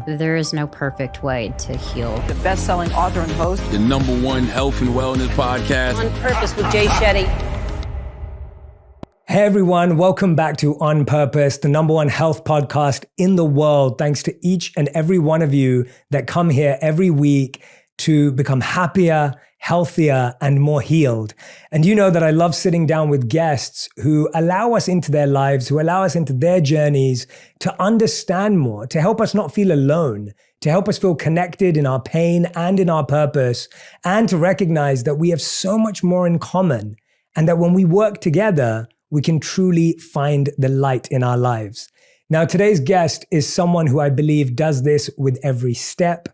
There is no perfect way to heal. The best-selling author and host. The #1 health and wellness podcast. On Purpose with Jay Shetty. Hey everyone, welcome back to On Purpose, the #1 health podcast in the world. Thanks to each and every one of you that come here every week to become happier, healthier, and more healed. And you know that I love sitting down with guests who allow us into their lives, who allow us into their journeys to understand more, to help us not feel alone, to help us feel connected in our pain and in our purpose, and to recognize that we have so much more in common, and that when we work together, we can truly find the light in our lives. Now, today's guest is someone who I believe does this with every step,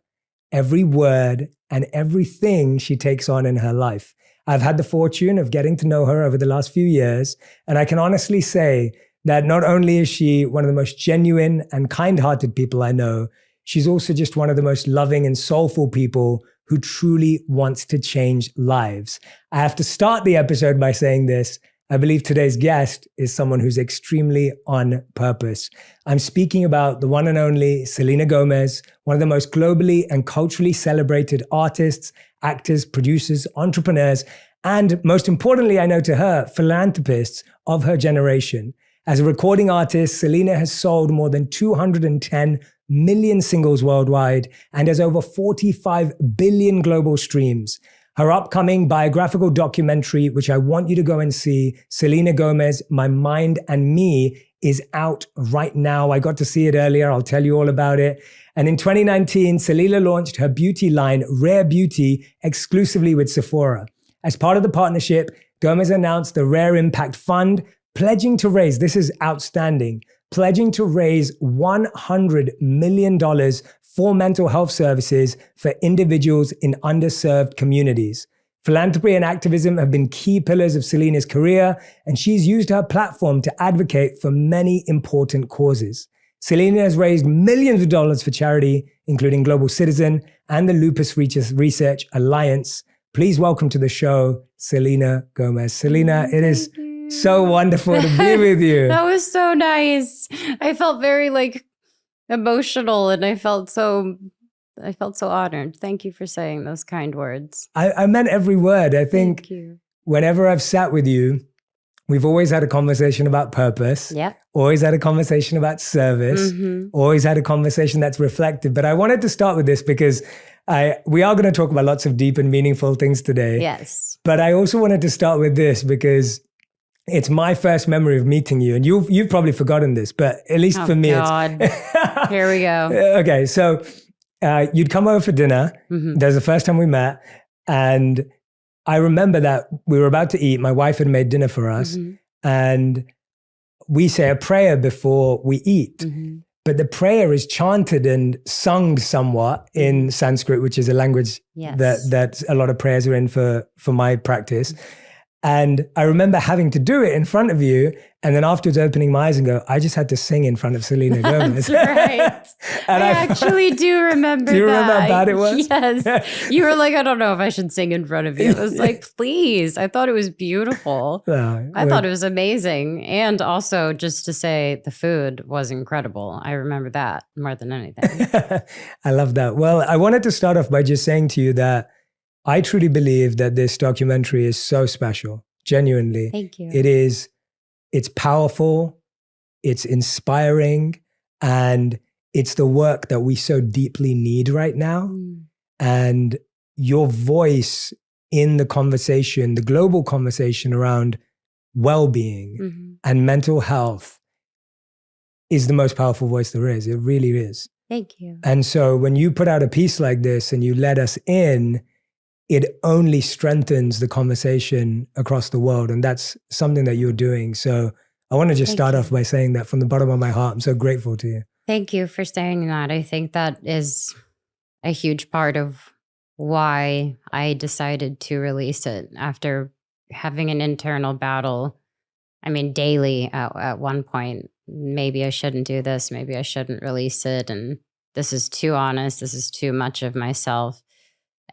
every word, and everything she takes on in her life. I've had the fortune of getting to know her over the last few years, and I can honestly say that not only is she one of the most genuine and kind-hearted people I know, she's also just one of the most loving and soulful people who truly wants to change lives. I have to start the episode by saying this. I believe today's guest is someone who's extremely on purpose. I'm speaking about the one and only Selena Gomez, one of the most globally and culturally celebrated artists, actors, producers, entrepreneurs, and most importantly, I know to her, philanthropists of her generation. As a recording artist, Selena has sold more than 210 million singles worldwide and has over 45 billion global streams. Her upcoming biographical documentary, which I want you to go and see, Selena Gomez, My Mind and Me, is out right now. I got to see it earlier. I'll tell you all about it. And in 2019, Selena launched her beauty line, Rare Beauty, exclusively with Sephora. As part of the partnership, Gomez announced the Rare Impact Fund, pledging to raise, this is outstanding, pledging to raise $100 million for mental health services for individuals in underserved communities. Philanthropy and activism have been key pillars of Selena's career, and she's used her platform to advocate for many important causes. Selena has raised millions of dollars for charity, including Global Citizen and the Lupus Research Alliance. Please welcome to the show, Selena Gomez. Selena, it is so wonderful to be with you. That was so nice. I felt very emotional, and I felt so honored. Thank you for saying those kind words. I meant every word. I think Thank you. Whenever I've sat with you, we've always had a conversation about purpose. Yeah. Always had a conversation about service. Always had a conversation that's reflective. But I wanted to start with this because we are going to talk about lots of deep and meaningful things today. Yes. But I also wanted to start with this because it's my first memory of meeting you, and you've probably forgotten this, but at least for me, God. Here we go. Okay, so you'd come over for dinner. That was the first time we met, and I remember that we were about to eat. My wife had made dinner for us, and we say a prayer before we eat. But the prayer is chanted and sung somewhat in Sanskrit, which is a language that a lot of prayers are in for my practice. And I remember having to do it in front of you, and then afterwards opening my eyes and go, I just had to sing in front of Selena Gomez. That's right. And I actually do remember that. Do you remember how bad it was? Yes. You were like, I don't know if I should sing in front of you. I was like, please. I thought it was beautiful. I thought it was amazing. And also just to say the food was incredible. I remember that more than anything. I love that. Well, I wanted to start off by just saying to you that I truly believe that this documentary is so special, genuinely. Thank you. It's powerful, it's inspiring, and it's the work that we so deeply need right now. And your voice in the conversation, the global conversation around well-being and mental health is the most powerful voice there is. It really is. Thank you. And so when you put out a piece like this and you let us in, it only strengthens the conversation across the world. And that's something that you're doing. So I want to just start off by saying that from the bottom of my heart, I'm so grateful to you. Thank you for saying that. I think that is a huge part of why I decided to release it after having an internal battle. I mean, daily at one point, maybe I shouldn't do this. Maybe I shouldn't release it. And this is too honest. This is too much of myself.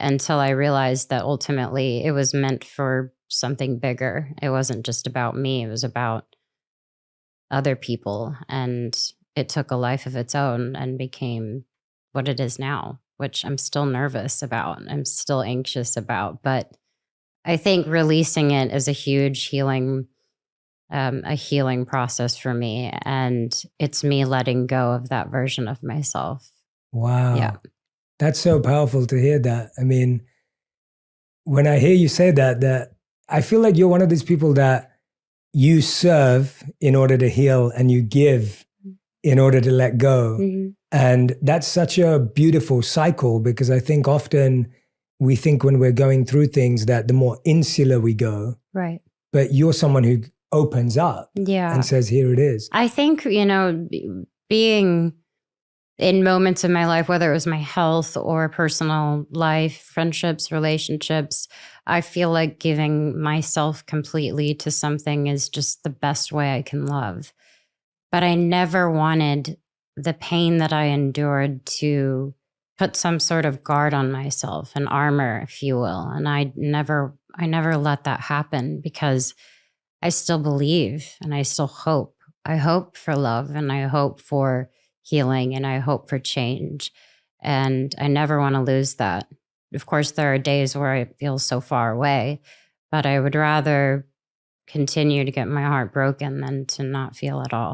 Until I realized that ultimately it was meant for something bigger. It wasn't just about me. It was about other people. And it took a life of its own and became what it is now, which I'm still nervous about. I'm still anxious about, but I think releasing it is a huge healing process for me. And it's me letting go of that version of myself. Wow. Yeah. That's so powerful to hear that. I mean, when I hear you say that I feel like you're one of these people that you serve in order to heal and you give in order to let go. Mm-hmm. And that's such a beautiful cycle, because I think often we think when we're going through things that the more insular we go, Right. but you're someone who opens up and says, here it is. I think, being in moments in my life, whether it was my health or personal life, friendships, relationships, I feel like giving myself completely to something is just the best way I can love. But I never wanted the pain that I endured to put some sort of guard on myself, an armor, if you will. And I never let that happen, because I still believe and I still hope. I hope for love, and I hope for healing, and I hope for change. And I never want to lose that. Of course, there are days where I feel so far away, but I would rather continue to get my heart broken than to not feel at all.